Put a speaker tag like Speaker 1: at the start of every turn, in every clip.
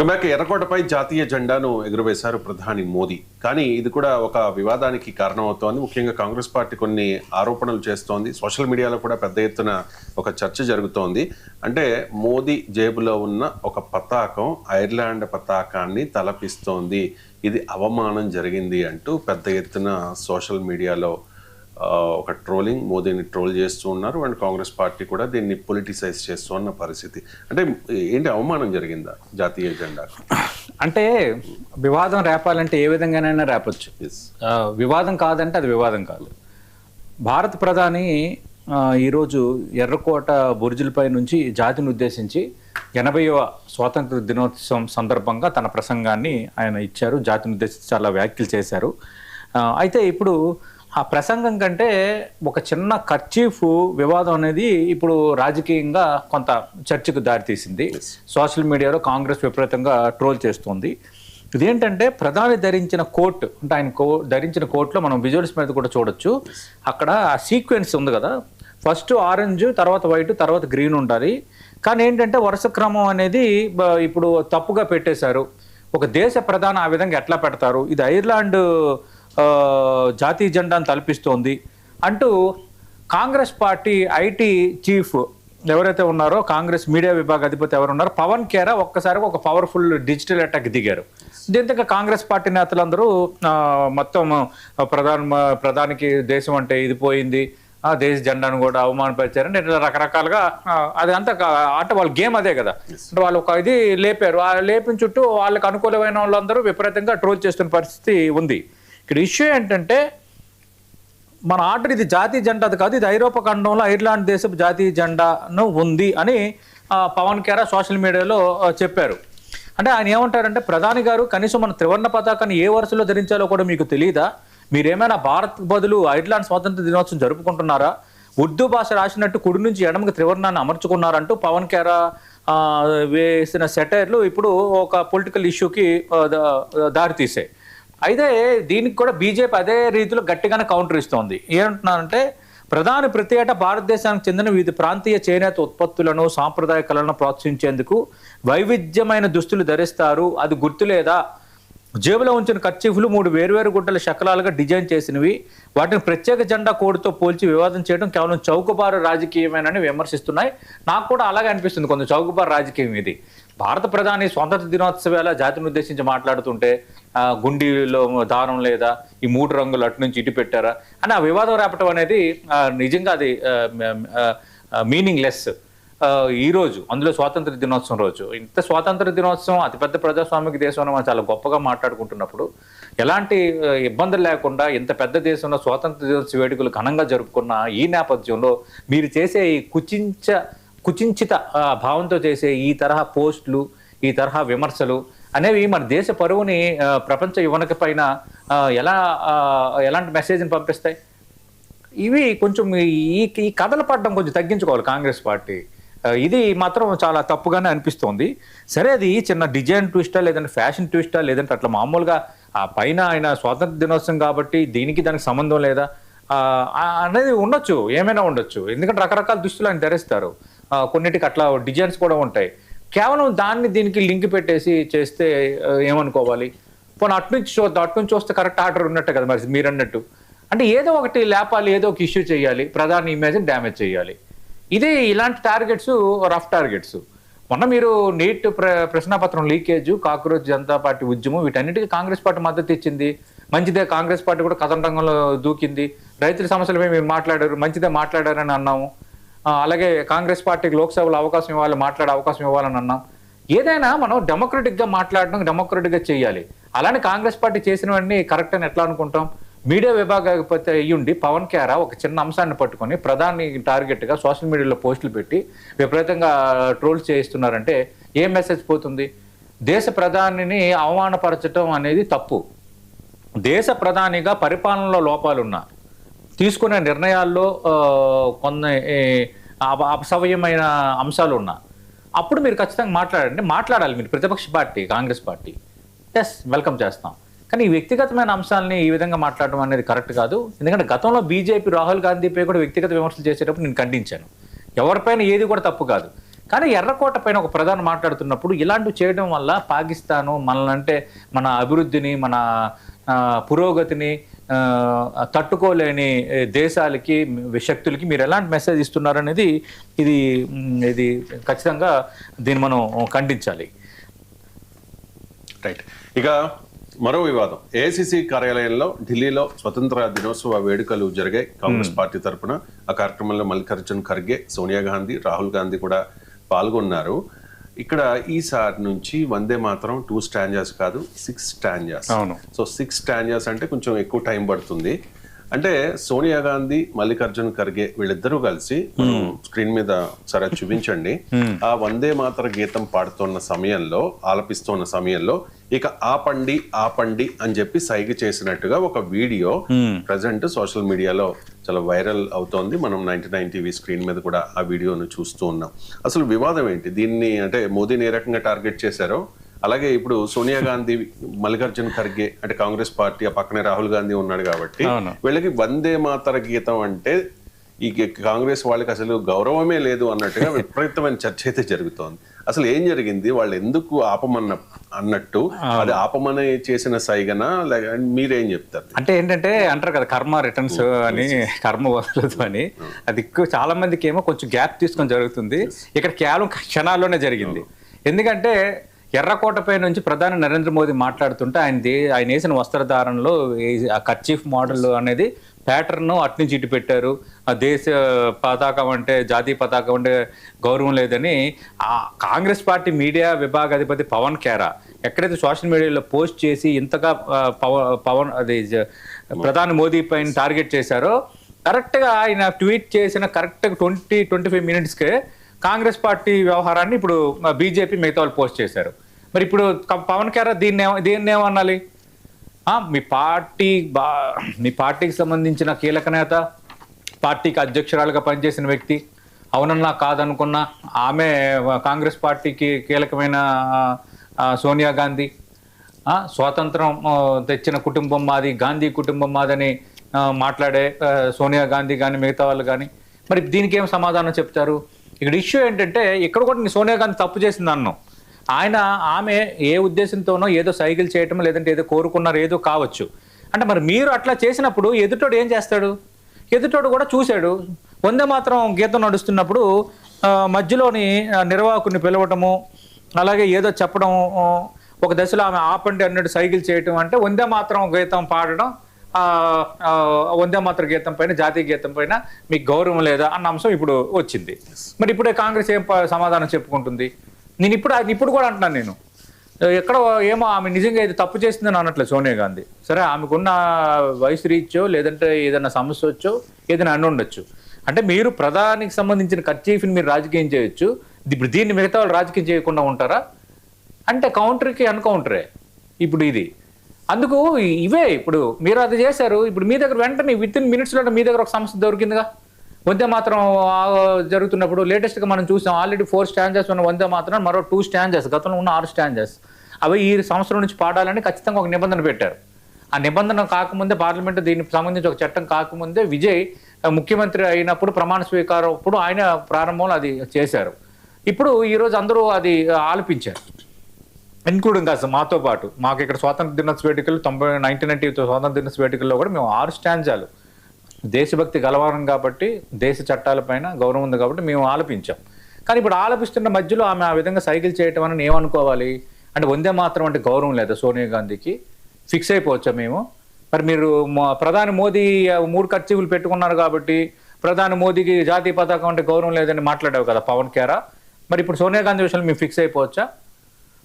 Speaker 1: Welcome back. ఎర్రకోటపై జాతీయ జెండాను ఎగురవేశారు ప్రధాని మోదీ. కానీ ఇది కూడా ఒక వివాదానికి కారణమవుతోంది. ముఖ్యంగా కాంగ్రెస్ పార్టీ కొన్ని ఆరోపణలు చేస్తోంది. సోషల్ మీడియాలో కూడా పెద్ద ఎత్తున ఒక చర్చ జరుగుతోంది. అంటే మోదీ జేబులో ఉన్న ఒక పతాకం ఐర్లాండ్ పతాకాన్ని తలపిస్తోంది, ఇది అవమానం జరిగింది అంటూ పెద్ద ఎత్తున సోషల్ మీడియాలో ఒక ట్రోలింగ్, మోదీని ట్రోల్ చేస్తూ ఉన్నారు. అండ్ కాంగ్రెస్ పార్టీ కూడా దీన్ని పొలిటిసైజ్ చేస్తూ ఉన్న పరిస్థితి. అంటే ఏంటి, అవమానం జరిగిందా జాతీయ జెండా?
Speaker 2: అంటే వివాదం రేపాలంటే ఏ విధంగానైనా రేపొచ్చు. వివాదం కాదంటే అది వివాదం కాదు. భారత ప్రధాని ఈరోజు ఎర్రకోట బుర్జులపై నుంచి జాతిని ఉద్దేశించి 80వ స్వాతంత్ర దినోత్సవం సందర్భంగా తన ప్రసంగాన్ని ఆయన ఇచ్చారు. జాతిని ఉద్దేశించి చాలా వ్యాఖ్యలు చేశారు. అయితే ఇప్పుడు ఆ ప్రసంగం కంటే ఒక చిన్న కర్చీఫ్ వివాదం అనేది ఇప్పుడు రాజకీయంగా కొంత చర్చకు దారితీసింది. సోషల్ మీడియాలో కాంగ్రెస్ విపరీతంగా ట్రోల్ చేస్తుంది. ఇదేంటంటే ప్రధాని ధరించిన కోట్, అంటే ఆయన ధరించిన కోట్లో మనం విజువల్స్ మీద కూడా చూడొచ్చు. అక్కడ ఆ సీక్వెన్స్ ఉంది కదా, ఫస్ట్ ఆరెంజ్, తర్వాత వైట్, తర్వాత గ్రీన్ ఉండాలి. కానీ ఏంటంటే వరుస క్రమం అనేది ఇప్పుడు తప్పుగా పెట్టేశారు. ఒక దేశ ప్రధాని ఆ విధంగా ఎట్లా పెడతారు, ఇది ఐర్లాండ్ జాతీయ జెండాను తలపిస్తోంది అంటూ కాంగ్రెస్ పార్టీ ఐటీ చీఫ్ ఎవరైతే ఉన్నారో, కాంగ్రెస్ మీడియా విభాగ అధిపతి ఎవరు ఉన్నారో పవన్ ఖేరా ఒక్కసారిగా ఒక పవర్ఫుల్ డిజిటల్ అటాక్ దిగారు. దీంతో కాంగ్రెస్ పార్టీ నేతలందరూ మొత్తం ప్రధానికి దేశం అంటే ఇది పోయింది, దేశ జెండాను కూడా అవమానపరిచారని ఇట్లా రకరకాలుగా అది అంతా అంటే వాళ్ళ గేమ్ అదే కదా. అంటే వాళ్ళు ఒక ఇది లేపారు. ఆ లేపిన చుట్టూ వాళ్ళకి అనుకూలమైన వాళ్ళందరూ విపరీతంగా ట్రోల్ చేస్తున్న పరిస్థితి ఉంది. ఇక్కడ ఇష్యూ ఏంటంటే మన ఆర్డర్ ఇది జాతీయ జెండా కాదు, ఇది ఐరోపా ఖండంలో ఐర్లాండ్ దేశపు జాతీయ జెండాను ఉంది అని పవన్ ఖేరా సోషల్ మీడియాలో చెప్పారు. అంటే ఆయన ఏమంటారంటే, ప్రధాని గారు కనీసం మన త్రివర్ణ పతాకాన్ని ఏ వరుసలో ధరించాలో కూడా మీకు తెలియదా? మీరేమైనా భారత్ బదులు ఐర్లాండ్ స్వాతంత్ర దినోత్సవం జరుపుకుంటున్నారా? ఉర్దూ భాష రాసినట్టు కుడి నుంచి ఎడమకి త్రివర్ణాన్ని అమర్చుకున్నారంటూ పవన్ ఖేరా వేసిన సెటైర్లు ఇప్పుడు ఒక పొలిటికల్ ఇష్యూకి దారితీసాయి. అయితే దీనికి కూడా బీజేపీ అదే రీతిలో గట్టిగానే కౌంటర్ ఇస్తోంది. ఏమంటున్నారంటే, ప్రధాని ప్రతి ఏటా భారతదేశానికి చెందిన వివిధ ప్రాంతీయ చేనేత ఉత్పత్తులను, సాంప్రదాయ కళలను ప్రోత్సహించేందుకు వైవిధ్యమైన దుస్తులు ధరిస్తారు, అది గుర్తులేదా? జేబులో ఉంచిన కర్చీఫ్లు 3 వేర్వేరు గుడ్డల శకలాలుగా డిజైన్ చేసినవి, వాటిని ప్రత్యేక జెండా కోడ్తో పోల్చి వివాదం చేయడం కేవలం చౌకబారు రాజకీయమేనని విమర్శిస్తున్నాయి. నాకు కూడా అలాగే అనిపిస్తుంది, కొంచెం చౌకబారు రాజకీయం ఇది. భారత ప్రధాని స్వాతంత్ర దినోత్సవాల జాతిని ఉద్దేశించి మాట్లాడుతుంటే గుండీలో దారం లేదా, ఈ 3 రంగులు అటు నుంచి ఇటు పెట్టారా అని ఆ వివాదం రేపటం అనేది నిజంగా అది మీనింగ్ లెస్. ఈరోజు అందులో స్వాతంత్ర దినోత్సవం రోజు, ఇంత స్వాతంత్ర దినోత్సవం అతిపెద్ద ప్రజాస్వామిక దేశంలో మనం చాలా గొప్పగా మాట్లాడుకుంటున్నప్పుడు ఎలాంటి ఇబ్బందులు లేకుండా ఇంత పెద్ద దేశంలో స్వాతంత్ర దినోత్సవ వేడుకలు ఘనంగా జరుపుకున్న ఈ నేపథ్యంలో మీరు చేసే ఈ కుచించిత భావంతో చేసే ఈ తరహా పోస్టులు, ఈ తరహా విమర్శలు అనేవి మన దేశ పరువుని ప్రపంచ యువనక పైన ఎలాంటి మెసేజ్ని పంపిస్తాయి? ఇవి కొంచెం ఈ కథలు పడడం కొంచెం తగ్గించుకోవాలి కాంగ్రెస్ పార్టీ. ఇది మాత్రం చాలా తప్పుగానే అనిపిస్తోంది. సరే, అది చిన్న డిజైన్ ట్విస్టా, లేదంటే ఫ్యాషన్ ట్విస్టా, లేదంటే అట్లా మామూలుగా ఆ పైన ఆయన స్వాతంత్ర దినోత్సవం కాబట్టి దీనికి దానికి సంబంధం లేదా అనేది ఉండొచ్చు, ఏమైనా ఉండొచ్చు. ఎందుకంటే రకరకాల దుస్తులు ఆయన ధరిస్తారు, కొన్నిటికి అట్లా డిజైన్స్ కూడా ఉంటాయి. కేవలం దాన్ని దీనికి లింక్ పెట్టేసి చేస్తే ఏమనుకోవాలి? పోనీ అటు నుంచి చూస్తే కరెక్ట్ ఆర్డర్ ఉన్నట్టే కదా మరి మీరు అన్నట్టు. అంటే ఏదో ఒకటి లేపాలి, ఏదో ఒక ఇష్యూ చేయాలి, ప్రధాని ఇమేజ్ని డ్యామేజ్ చేయాలి. ఇది ఇలాంటి టార్గెట్స్ రఫ్ టార్గెట్స్. మొన్న మీరు నీట్ ప్రశ్నాపత్రం లీకేజ్, కాక్రోచ్ జనతా పార్టీ ఉద్యమం, వీటన్నిటికీ కాంగ్రెస్ పార్టీ మద్దతు ఇచ్చింది. మంచిదే, కాంగ్రెస్ పార్టీ కూడా కథన రంగంలో దూకింది. రైతుల సమస్యలపై మీరు మాట్లాడారు, మంచిదే మాట్లాడారని అన్నాము. అలాగే కాంగ్రెస్ పార్టీకి లోక్సభలో అవకాశం ఇవ్వాలి, మాట్లాడే అవకాశం ఇవ్వాలని అన్నాం. ఏదైనా మనం డెమోక్రటిక్గా మాట్లాడడం, డెమోక్రటిక్గా చేయాలి. అలానే కాంగ్రెస్ పార్టీ చేసినవన్నీ కరెక్ట్ అని ఎట్లా అనుకుంటాం? మీడియా విభాగపతి అయ్యుండి పవన్ ఖేరా ఒక చిన్న అంశాన్ని పట్టుకొని ప్రధాని టార్గెట్గా సోషల్ మీడియాలో పోస్టులు పెట్టి విపరీతంగా ట్రోల్స్ చేయిస్తున్నారంటే ఏం మెసేజ్ పోతుంది? దేశ ప్రధానిని అవమానపరచడం అనేది తప్పు. దేశ ప్రధానిగా పరిపాలనలో లోపాలున్నా, తీసుకునే నిర్ణయాల్లో కొన్ని అపసవ్యమైన అంశాలు ఉన్నా అప్పుడు మీరు ఖచ్చితంగా మాట్లాడాలి. మీరు ప్రతిపక్ష party Congress party, yes welcome చేస్తాం. కానీ ఈ వ్యక్తిగతమైన అంశాలని ఈ విధంగా మాట్లాడడం అనేది కరెక్ట్ కాదు. ఎందుకంటే గతంలో బీజేపీ రాహుల్ గాంధీపై కూడా వ్యక్తిగత విమర్శలు చేసేటప్పుడు నేను ఖండించాను. ఎవరిపైన ఏది కూడా తప్పు కాదు. కానీ ఎర్రకోట పైన ఒక ప్రధాని మాట్లాడుతున్నప్పుడు ఇలాంటివి చేయడం వల్ల పాకిస్తాను మనల్నంటే మన అభివృద్ధిని మన పురోగతిని తట్టుకోలేని దేశాలకి శక్తులకి మీరు ఎలాంటి మెసేజ్ ఇస్తున్నారనేది ఇది ఖచ్చితంగా దీన్ని మనం ఖండించాలి.
Speaker 1: రైట్. ఇక మరో వివాదం, ఏఐసిసి కార్యాలయంలో ఢిల్లీలో స్వతంత్ర దినోత్సవ వేడుకలు జరిగాయి కాంగ్రెస్ పార్టీ తరఫున. ఆ కార్యక్రమంలో మల్లికార్జున్ ఖర్గే, సోనియా గాంధీ, రాహుల్ గాంధీ కూడా పాల్గొన్నారు. ఇక్కడ ఈసారి నుంచి వందే మాత్రం 2 స్టాంజాస్ కాదు 6 స్టాంజాస్. సో 6 స్టాంజాస్ అంటే కొంచెం ఎక్కువ టైం పడుతుంది. అంటే సోనియా గాంధీ, మల్లికార్జున్ ఖర్గే వీళ్ళిద్దరూ కలిసి స్క్రీన్ మీద సరే చూపించండి. ఆ వందే మాతర గీతం ఆలపిస్తున్న సమయంలో ఇక ఆపండి ఆపండి అని చెప్పి సైగ చేసినట్టుగా ఒక వీడియో ప్రజెంట్ సోషల్ మీడియాలో చాలా వైరల్ అవుతోంది. మనం 99 టీవీ స్క్రీన్ మీద కూడా ఆ వీడియోను చూస్తూ ఉన్నాం. అసలు వివాదం ఏంటి? దీన్ని అంటే మోదీని ఏ రకంగా టార్గెట్ చేశారో, అలాగే ఇప్పుడు సోనియా గాంధీ, మల్లికార్జున్ ఖర్గే అంటే కాంగ్రెస్ పార్టీ, ఆ పక్కనే రాహుల్ గాంధీ ఉన్నాడు కాబట్టి వీళ్ళకి వందే మాతర గీతం అంటే ఈ కాంగ్రెస్ వాళ్ళకి అసలు గౌరవమే లేదు అన్నట్టుగా విపరీతమైన చర్చ అయితే జరుగుతోంది. అసలు ఏం జరిగింది? వాళ్ళు ఎందుకు అన్నట్టు అది ఆపమని చేసిన సైగనా, లేక మీరేం చెప్తారు?
Speaker 2: అంటే ఏంటంటే అంటారు కదా కర్మ రిటర్న్స్ అని, కర్మ వస్తుంది అని. అది చాలా మందికి ఏమో కొంచెం గ్యాప్ తీసుకొని జరుగుతుంది. ఇక్కడ కేవలం క్షణాల్లోనే జరిగింది. ఎందుకంటే ఎర్రకోటపై నుంచి ప్రధాని నరేంద్ర మోదీ మాట్లాడుతుంటే ఆయన వేసిన వస్త్రధారణలో ఆ కర్చీఫ్ మోడల్ అనేది ప్యాటర్న్ అట్నుంచి ఇటు పెట్టారు. ఆ దేశ పతాకం అంటే, జాతీయ పతాకం అంటే గౌరవం లేదని ఆ కాంగ్రెస్ పార్టీ మీడియా విభాగాధిపతి పవన్ ఖేరా ఎక్కడైతే సోషల్ మీడియాలో పోస్ట్ చేసి ఇంతగా ప్రధాని మోదీ పైన టార్గెట్ చేశారో, కరెక్ట్గా ఆయన ట్వీట్ చేసిన కరెక్ట్గా 20-25 మినిట్స్కే కాంగ్రెస్ పార్టీ వ్యవహారాన్ని ఇప్పుడు బీజేపీ మిగతా వాళ్ళు పోస్ట్ చేశారు. మరి ఇప్పుడు పవన్ ఖేరా దీన్ని ఏమనాలి? మీ పార్టీకి సంబంధించిన కీలక నేత, పార్టీకి అధ్యక్షురాలుగా పనిచేసిన వ్యక్తి, అవునన్నా కాదనుకున్నా ఆమె కాంగ్రెస్ పార్టీకి కీలకమైన సోనియా గాంధీ, స్వాతంత్రం తెచ్చిన కుటుంబం మాది, గాంధీ కుటుంబం మాదని మాట్లాడే సోనియా గాంధీ కానీ మిగతా వాళ్ళు కానీ, మరి దీనికి ఏం సమాధానం చెప్తారు? ఇక్కడ ఇష్యూ ఏంటంటే ఇక్కడ కూడా సోనియా గాంధీ తప్పు చేసింది అన్నాం. ఆమె ఏ ఉద్దేశంతోనో ఏదో సైకిల్ చేయటం, లేదంటే ఏదో కోరుకున్నారు, ఏదో కావచ్చు. అంటే మరి మీరు అట్లా చేసినప్పుడు ఎదుటోడు ఏం చేస్తాడు? ఎదుటోడు కూడా చూశాడు. వందే మాత్రం గీతం నడుస్తున్నప్పుడు మధ్యలోని నిర్వాహకుని పిలవటము, అలాగే ఏదో చెప్పడం, ఒక దశలో ఆమె ఆపండి అన్నట్టు సైకిల్ చేయటం, అంటే వందే మాత్రం గీతం పాడడం, వందే మాత్రం గీతం పైన, జాతీయ గీతం పైన మీకు గౌరవం లేదా అన్న అంశం ఇప్పుడు వచ్చింది. మరి ఇప్పుడే కాంగ్రెస్ ఏం సమాధానం చెప్పుకుంటుంది? నేను ఇప్పుడు కూడా అంటున్నాను, నేను ఎక్కడో ఏమో ఆమె నిజంగా ఇది తప్పు చేసిందని అనట్లేదు సోనియా గాంధీ. సరే, ఆమెకున్న వయసు రీచో లేదంటే ఏదైనా సమస్య వచ్చో ఏదైనా అని ఉండొచ్చు. అంటే మీరు ప్రధానికి సంబంధించిన కర్చీఫ్ని మీరు రాజకీయం చేయొచ్చు, ఇప్పుడు దీన్ని మిగతా వాళ్ళు రాజకీయం చేయకుండా ఉంటారా? అంటే కౌంటర్కి అన్కౌంటరే ఇప్పుడు ఇది. అందుకు ఇవే ఇప్పుడు మీరు అది చేశారు. ఇప్పుడు మీ దగ్గర వెంటనే విత్ ఇన్ మినిట్స్లో మీ దగ్గర ఒక సమస్య దొరికిందిగా. వందే మాత్రం జరుగుతున్నప్పుడు లేటెస్ట్గా మనం చూసాం, ఆల్రెడీ 4 స్టాంజర్స్ ఉన్న వందే మాత్రం మరో 2 స్టాంజర్స్, గతంలో ఉన్న 6 స్టాంజర్స్ అవి ఈ సంవత్సరం నుంచి పాడాలని ఖచ్చితంగా ఒక నిబంధన పెట్టారు. ఆ నిబంధన కాకముందే పార్లమెంట్ దీనికి సంబంధించి ఒక చట్టం కాకముందే విజయ్ ముఖ్యమంత్రి అయినప్పుడు ప్రమాణ స్వీకారం అప్పుడు ఆయన ప్రారంభంలో అది చేశారు. ఇప్పుడు ఈరోజు అందరూ అది ఆలపించారు, ఇన్క్లూడింగ్ అసలు మాతో పాటు. మాకు ఇక్కడ స్వాతంత్ర దినోత్సవ వేడుకలు 1990 స్వాతంత్ర దినోత్సవ వేడుకల్లో కూడా మేము 6 స్టాంజాలు దేశభక్తి గలవారం కాబట్టి, దేశ చట్టాలపైన గౌరవం ఉంది కాబట్టి మేము ఆలపించాం. కానీ ఇప్పుడు ఆలపిస్తున్న మధ్యలో ఆమె ఆ విధంగా సైకిల్ చేయటం అని ఏమనుకోవాలి? అంటే వందే మాత్రం అంటే గౌరవం లేదా సోనియా గాంధీకి? ఫిక్స్ అయిపోవచ్చా మేము? మరి మీరు ప్రధాని మోదీ 3 కర్చీఫ్లు పెట్టుకున్నారు కాబట్టి ప్రధాని మోదీకి జాతీయ పతాకం అంటే గౌరవం లేదని మాట్లాడావు కదా పవన్ ఖేరా. మరి ఇప్పుడు సోనియా గాంధీ విషయంలో మేము ఫిక్స్ అయిపోవచ్చా?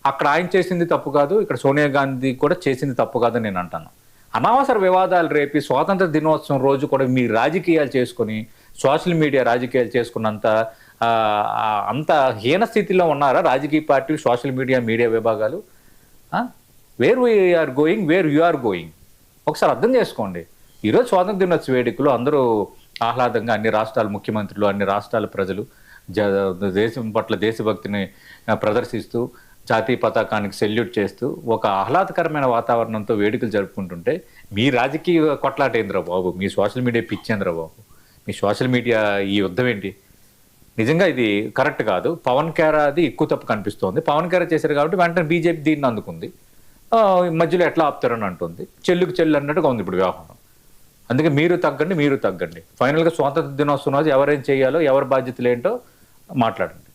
Speaker 2: అక్కడ ఆయన చేసింది తప్పు కాదు, ఇక్కడ సోనియా గాంధీ కూడా చేసింది తప్పు కాదని నేను అంటాను. అనవసర వివాదాలు రేపి స్వాతంత్ర దినోత్సవం రోజు కూడా మీ రాజకీయాలు చేసుకొని, సోషల్ మీడియా రాజకీయాలు చేసుకున్నంత అంత హీన స్థితిలో ఉన్నారా రాజకీయ పార్టీలు, సోషల్ మీడియా విభాగాలు? Where we are going, where you are going ఒకసారి అర్థం చేసుకోండి. ఈరోజు స్వాతంత్ర దినోత్సవ వేడుకలు అందరూ ఆహ్లాదంగా, అన్ని రాష్ట్రాల ముఖ్యమంత్రులు, అన్ని రాష్ట్రాల ప్రజలు దేశం పట్ల దేశభక్తిని ప్రదర్శిస్తూ, జాతీయ పతాకానికి సెల్యూట్ చేస్తూ ఒక ఆహ్లాదకరమైన వాతావరణంతో వేడుకలు జరుపుకుంటుంటే మీ రాజకీయ కొట్లాటేంద్ర బాబు, మీ సోషల్ మీడియా పిచ్చేంద్ర బాబు, మీ సోషల్ మీడియా ఈ యుద్ధం ఏంటి? నిజంగా ఇది కరెక్ట్ కాదు. పవన్ కేరాది ఎక్కువ తప్పు కనిపిస్తోంది. పవన్ కేరా చేశారు కాబట్టి వెంటనే బీజేపీ దీన్ని అందుకుంది. మధ్యలో ఎట్లా ఆపుతారని అంటుంది. చెల్లుకు చెల్లు అన్నట్టుగా ఉంది ఇప్పుడు వ్యవహారం. అందుకే మీరు తగ్గండి. ఫైనల్గా స్వాతంత్ర దినోత్సవం రోజు ఎవరేం చేయాలో ఎవరి బాధ్యతలు ఏంటో మాట్లాడండి.